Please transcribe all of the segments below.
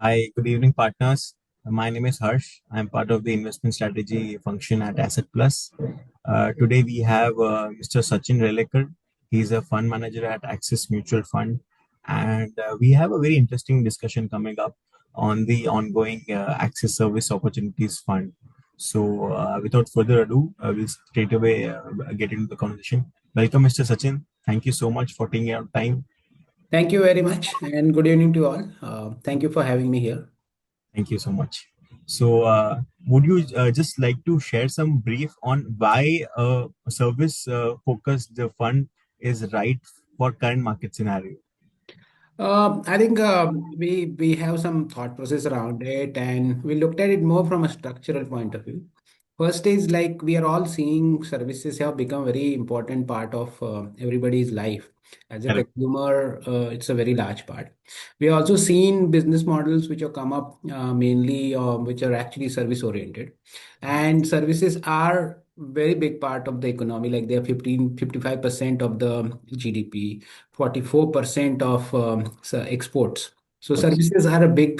Hi, good evening, partners. My name is Harsh. I'm part of the investment strategy function at AssetPlus. Today we have Mr. Sachin Relekar. He's a fund manager at Axis Mutual Fund, and we have a very interesting discussion coming up on the ongoing Axis Service Opportunities Fund. So, without further ado, we'll straight away get into the conversation. Welcome, Mr. Sachin. Thank you so much for taking out time. Thank you very much, and good evening to all. Thank you for having me here. Thank you so much. So, would you just like to share some brief on why a service focused fund is right for current market scenario? I think we have some thought process around it, and we looked at it more from a structural point of view. First is like we are all seeing services have become a very important part of everybody's life. As a Correct. consumer, it's a very large part. We also seen business models which have come up mainly, which are actually service oriented, and services are very big part of the economy. Like they are 55% of the GDP, 44% of exports. So But services are a big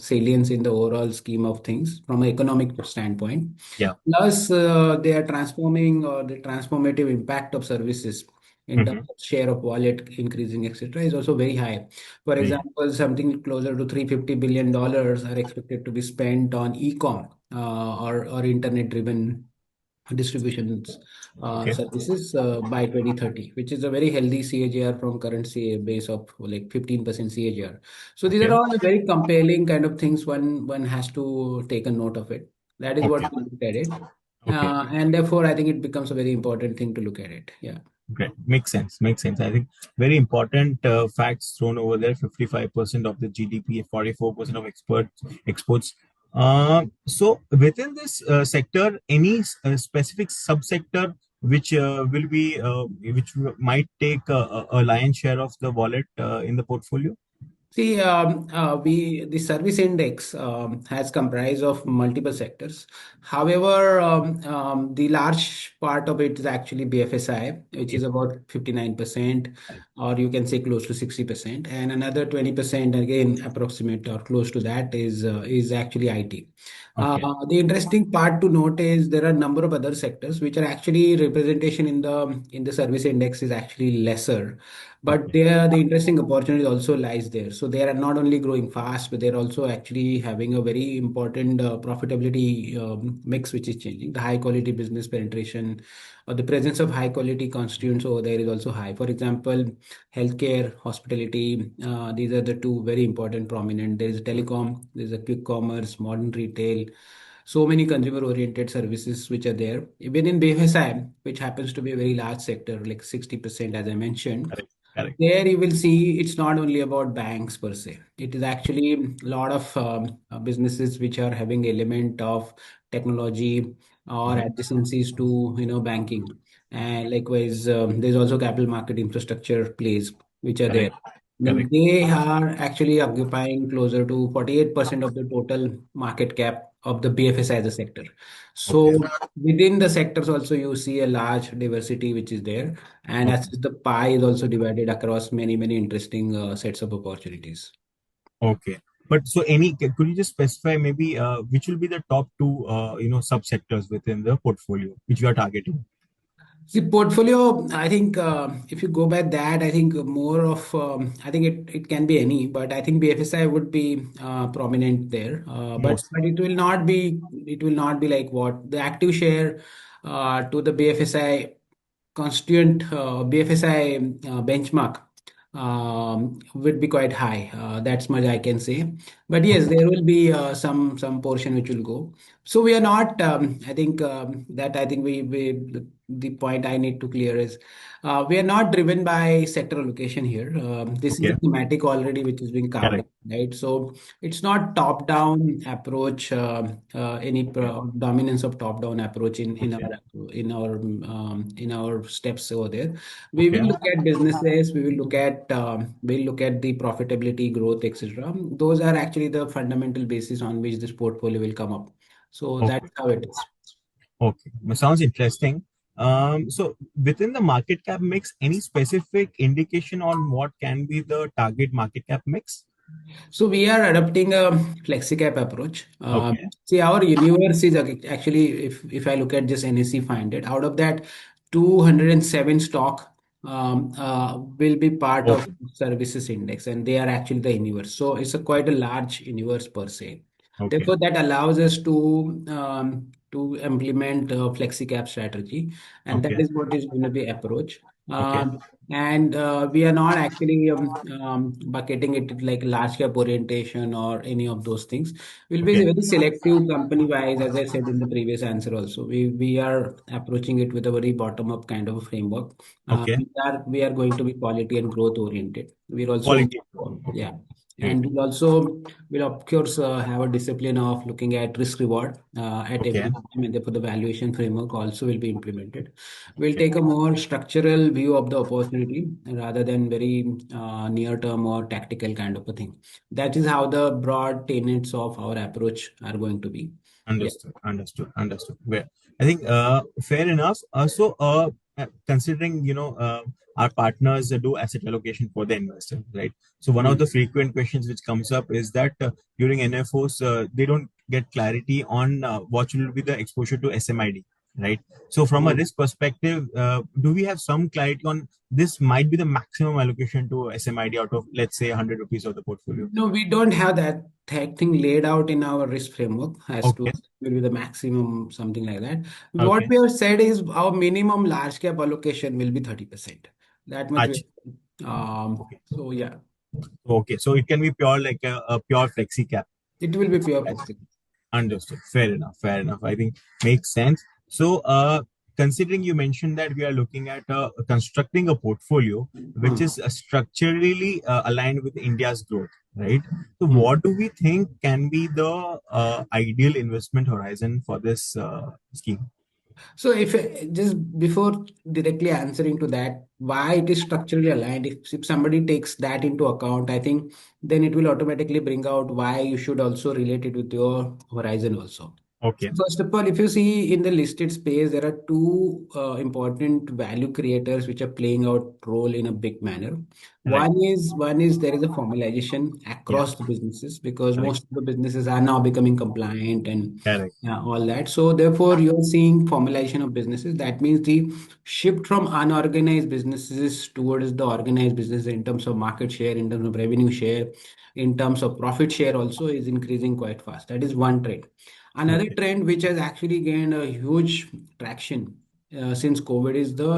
salience in the overall scheme of things from an economic standpoint. yeah. Plus, they are transforming or the transformative impact of services in terms Hmm. of share of wallet increasing, etc., is also very high. For Very high. example, something closer to $350 billion are expected to be spent on e-com or internet-driven distributions Okay. services by 2030, which is a very healthy CAGR from current CA base of like 15% CAGR. So these are Okay. all very compelling kind of things one has to take a note of it. That is what Okay. we looked at it. Okay. And therefore, I think it becomes a very important thing to look at it. Yeah. Great. Makes sense. Makes sense. I think very important facts thrown over there. 55% of the GDP, 44% of exports. So within this sector, any specific subsector which might take a lion's share of the wallet in the portfolio? See, the service index has comprised of multiple sectors. However, the large part of it is actually BFSI, which is about 59%, or you can say close to 60%, and another 20%, again, approximate or close to that, is actually IT. Okay. The interesting part to note is there are a number of other sectors which are actually representation in the service index is actually lesser, but Okay. there the interesting opportunity also lies there. So they are not only growing fast, but they're also actually having a very important profitability mix, which is changing. The high quality business penetration or the presence of high quality constituents over there is also high. For example, healthcare, hospitality, these are the two very important prominent. There is telecom, there's a quick commerce, modern retail, so many consumer oriented services which are there. Even in BFSI, which happens to be a very large sector, like 60%, as I mentioned, Correct. Correct. there you will see it's not only about banks per se. It is actually a lot of businesses which are having element of technology or Hmm. adjacencies to banking. And likewise, there's also capital market infrastructure plays which are there. Correct. Then Correct. they are actually occupying closer to 48% of the total market cap of the BFSI as a sector. Okay. So within the sectors also you see a large diversity which is there, and as Okay. the pie is also divided across many interesting sets of opportunities. Okay. But so could you just specify maybe which will be the top two, subsectors within the portfolio which you are targeting? The portfolio, I think if you go by that, I think more of, I think it can be any, but I think BFSI would be prominent there. But Most. it will not be like what the active share to the BFSI constituent BFSI benchmark would be quite high. That's much I can say. But yes, Okay. there will be some portion which will go. So we are not. I think that I think the point I need to clear is we are not driven by sector allocation here. This is a Okay. thematic already which is being carved Correct. out, right? So it's not top-down approach, any Okay. dominance of top-down approach Okay. in our steps over there. We will Okay. look at businesses, we'll look at the profitability, growth, etc. Those are actually the fundamental basis on which this portfolio will come up. So that's Okay. how it is. Okay. Sounds interesting. So within the market cap mix, any specific indication on what can be the target market cap mix? So we are adopting a flexi-cap approach. Okay. See, our universe is actually, if I look at just NSE find it, out of that, 207 stock will be part of Okay. services index, and they are actually the universe. So it's a quite a large universe per se. Okay. Therefore, that allows us to implement a flexi-cap strategy, and that Okay. is what is going to be approach. Okay. Um, and we are not actually bucketing it like large cap orientation or any of those things. We'll be Okay. very selective company wise, as I said in the previous answer also. We are approaching it with a very bottom up kind of a framework. Okay. We are going to be quality and growth oriented. We're also Quality. Okay. yeah. Great. And we'll also will of course have a discipline of looking at risk reward at Okay. every time, and therefore the valuation framework also will be implemented. We'll Okay. take a more structural view of the opportunity rather than very near term or tactical kind of a thing. That is how the broad tenets of our approach are going to be. Yeah. Understood. Understood. Understood. Well, I think fair enough. Considering our partners do asset allocation for the investor, right? So one of Mm. the frequent questions which comes up is that during NFOs they don't get clarity on what will be the exposure to SMID, right? So from a Mm. risk perspective, do we have some clarity on this? Might be the maximum allocation to SMID out of, let's say, 100 rupees of the portfolio. No, we don't have that thing laid out in our risk framework as to Okay. will be the maximum, something like that. What Okay. we have said is our minimum large cap allocation will be 30%. That much we Ach- okay. so yeah, Okay, so it can be pure like a pure flexi cap. it will be pure flexible. Understood. Fair enough. Fair enough. I think makes sense. So, considering you mentioned that we are looking at constructing a portfolio which Hmm. is structurally aligned with India's growth, right? So, Hmm. what do we think can be the ideal investment horizon for this scheme? So if just before directly answering to that, why it is structurally aligned, if somebody takes that into account, I think then it will automatically bring out why you should also relate it with your horizon also. Okay. First of all, if you see in the listed space, there are two important value creators which are playing out role in a big manner. Right. One is there is a formalization Yeah. across the businesses because Correct. most of the businesses are now becoming compliant and Correct. all that. So therefore, you're seeing formalization of businesses. That means the shift from unorganized businesses towards the organized business in terms of market share, in terms of revenue share, in terms of profit share also is increasing quite fast. That is one trend. Another Okay. trend which has actually gained a huge traction since COVID is the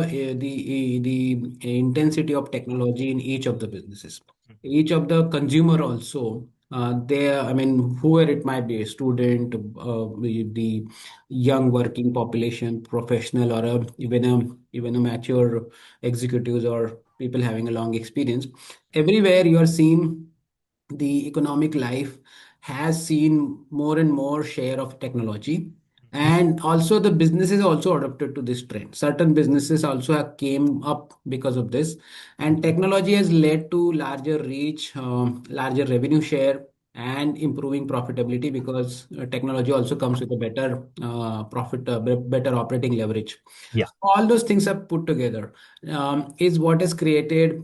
intensity of technology in each of the businesses. Each of the consumer also, I mean, whoever it might be, a student, the young working population, professional, or even a mature executives or people having a long experience. Everywhere you are seeing the economic life has seen more and more share of technology, and also the businesses also adapted to this trend. Certain businesses also have came up because of this, and technology has led to larger reach, larger revenue share, and improving profitability because technology also comes with a better better operating leverage. Yeah. All those things are put together, is what has created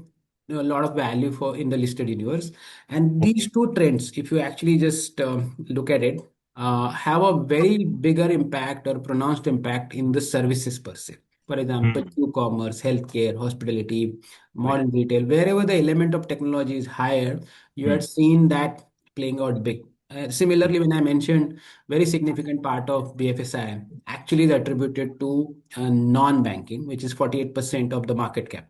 a lot of value for in the listed universe. And Okay. these two trends, if you actually just look at it, have a very bigger impact or pronounced impact in the services per se. For example, Hmm. e-commerce, healthcare, hospitality, Right. modern retail, wherever the element of technology is higher, you Hmm. had seen that playing out big. Similarly, when I mentioned very significant part of BFSI actually is attributed to non-banking, which is 48% of the market cap.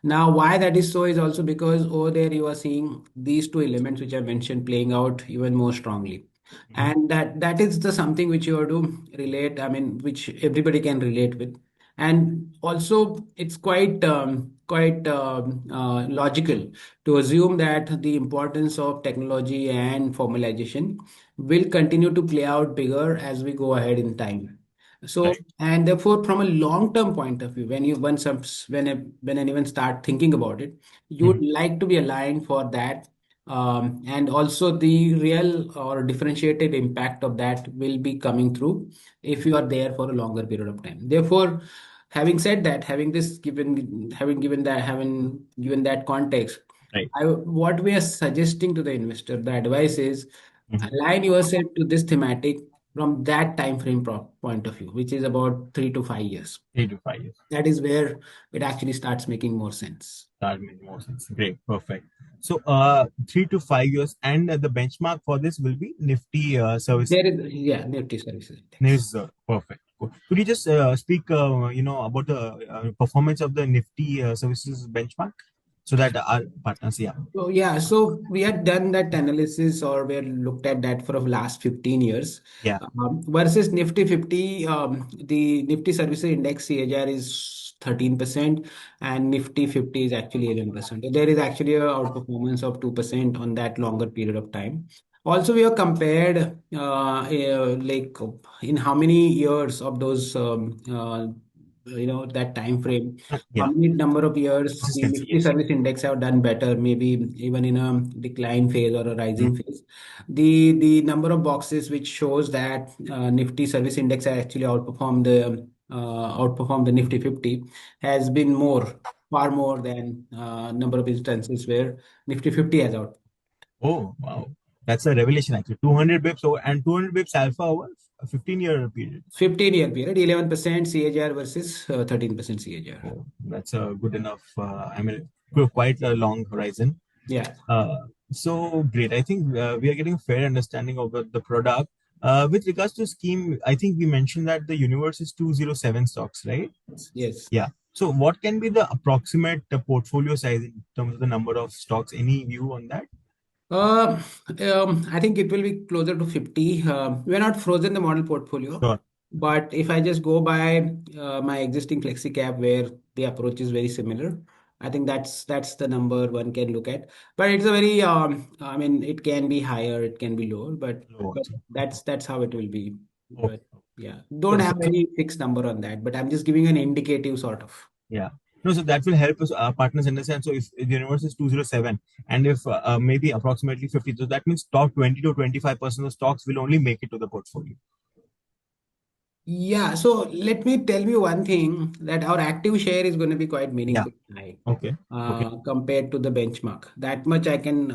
Now, why that is so is also because over there you are seeing these two elements which I mentioned playing out even more strongly. Mhm. And that is the something which you have to relate, I mean, which everybody can relate with. And also, it's quite logical to assume that the importance of technology and formalization will continue to play out bigger as we go ahead in time. So, Right. and therefore, from a long-term point of view, when you when anyone start thinking about it, you would Mhm. like to be aligned for that, and also the real or differentiated impact of that will be coming through if you are there for a longer period of time. Therefore, having said that, having given that context, Right. What we are suggesting to the investor, the advice is Mhm. align yourself to this thematic from that time frame point of view, which is about 3 to 5 years. 3 to 5 years. That is where it actually starts making more sense. That makes more sense. Great. Perfect. So, 3 to 5 years, and the benchmark for this will be Nifty service. There is, yeah, Nifty Services Index. News. Perfect. Cool. Could you just speak, about the performance of the Nifty services benchmark so that our partners, yeah, So yeah, so we had done that analysis or we had looked at that for the last 15 years. yeah, Versus Nifty 50, the Nifty Services Index CAGR is 13% and Nifty 50 is actually 11%. There is actually a outperformance of 2% on that longer period of time. Also, we have compared like in how many years of those that time frame, how yeah, many number of years the consistency, Nifty yes. Service Index have done better, maybe even in a decline phase or a Mm. rising phase. The number of boxes which shows that Nifty Service Index has actually outperformed the Nifty 50 has been far more than number of instances where Nifty 50 has out. Oh, wow. That's a revelation actually. 200 bips over, and 200 bips alpha over a 15-year period. 15-year period, 11% CAGR versus 13% CAGR. Oh, that's a good enough. I mean, quite a long horizon. Yeah. Uh, so great. I think we are getting a fair understanding of the product. With regards to scheme, I think we mentioned that the universe is 207 stocks, right? Yes. Yeah. So what can be the approximate portfolio size in terms of the number of stocks? Any view on that? Uh, I think it will be closer to 50. We're not frozen the model portfolio, Sure. but if I just go by my existing flexi cap where the approach is very similar, I think that's the number one can look at. But it's a very I mean it can be higher, it can be lower, Low but also. that's how it will be. Okay. But yeah, don't Sure. have any fixed number on that, but I'm just giving an indicative sort of. Yeah. No, so that will help us, our partners understand. So if the universe is 207 and if maybe approximately 50, so that means top 20 to 25% of stocks will only make it to the portfolio. Yeah, so let me tell you one thing that our active share is going to be quite Yeah. meaningfully high Okay. Okay. compared to the benchmark. That much I can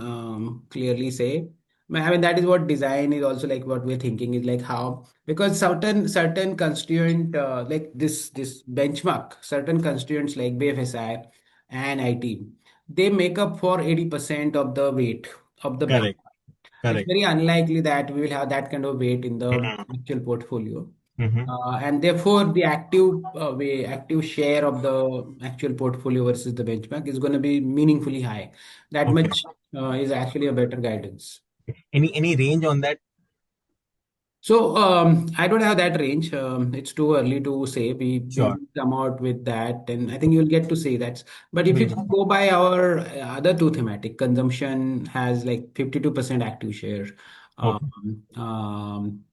clearly say. I mean, that is what design is also like what we're thinking is like how because certain constituent like this benchmark, certain constituents like BFSI and IT, they make up for 80% of the weight of the bench. Correct. It's Correct. very unlikely that we will have that kind of weight in the Mm-hmm. actual portfolio. Mm-hmm. And therefore, the active share of the actual portfolio versus the benchmark is going to be meaningfully high. That Okay. much is actually a better guidance. Any range on that? So I don't have that range. It's too early to say. We Sure. will come out with that, and I think you'll get to see that. But if you Will. just go by our other two thematic, consumption has like 52% active share. Okay.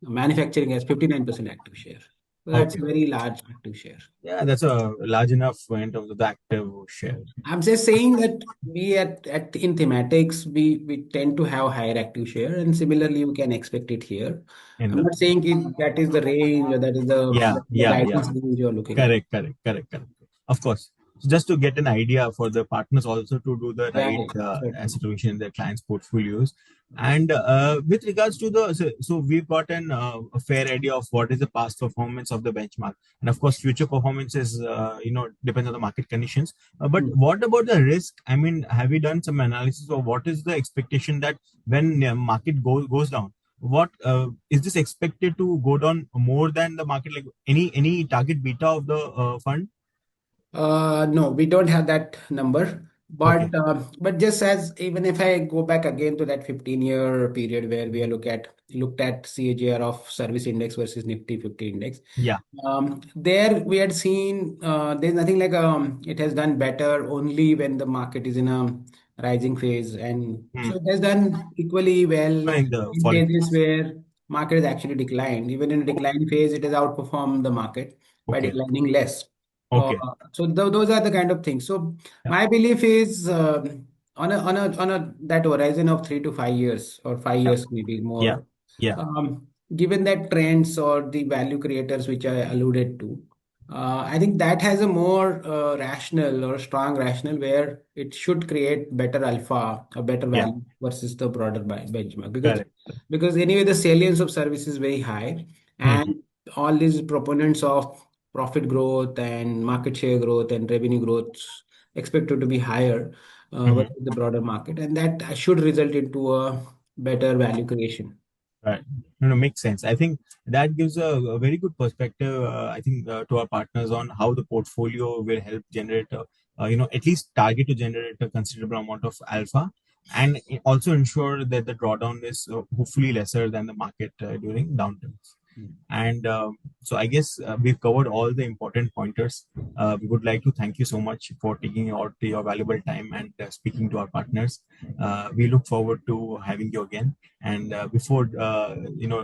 Manufacturing has 59% active share. So that's Okay. a very large active share. Yeah, that's a large enough in terms of the active share. I'm just saying that we at in thematics we tend to have higher active share, and similarly you can expect it here. In I'm the not saying that is the range or that is yeah, the yeah, yeah. guidance range you're looking at. Correct, correct, correct, correct. Of course. So just to get an idea for the partners also to do the right Right, certainly. asset allocation in their clients' portfolios. And with regards to so we've got a fair idea of what is the past performance of the benchmark. And of course, future performance is, depends on the market conditions. But Hmm. what about the risk? I mean, have you done some analysis of what is the expectation that when market goes down? What is this expected to go down more than the market? Like any target beta of the fund? No, we don't have that number. Okay. But just as even if I go back again to that 15-year period where we are looked at CAGR of service index versus Nifty 50 index, Yeah. there we had seen there's nothing like it has done better only when the market is in a rising phase, and Hmm. so it has done equally well In the in falling phases phase. where market has actually declined. Even in a decline phase, it has outperformed the market by Okay. declining less. Uh, Okay. so those are the kind of things. So Yeah. my belief is on a that horizon of 3 to 5 years or five Yeah. years maybe Yeah. more. Yeah. Given that trends or the value creators which I alluded to, I think that has a more rational or strong rational where it should create better alpha, a better Yeah, value versus the broader benchmark, correct. because anyway the salience of service is very high, Mhm, and all these proponents of profit growth and market share growth and revenue growth expected to be higher mhm. versus the broader market, and that should result into a better value creation. Right. No, no, makes sense. I think that gives a very good perspective, I think, to our partners on how the portfolio will help generate, at least target to generate a considerable amount of alpha, and also ensure that the drawdown is hopefully lesser than the market during downturns. And so I guess we've covered all the important pointers. We would like to thank you so much for taking out your valuable time and speaking to our partners. We look forward to having you again. And before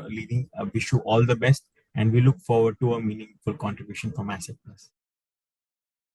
leaving, wish you all the best. And we look forward to a meaningful contribution from Asset Plus.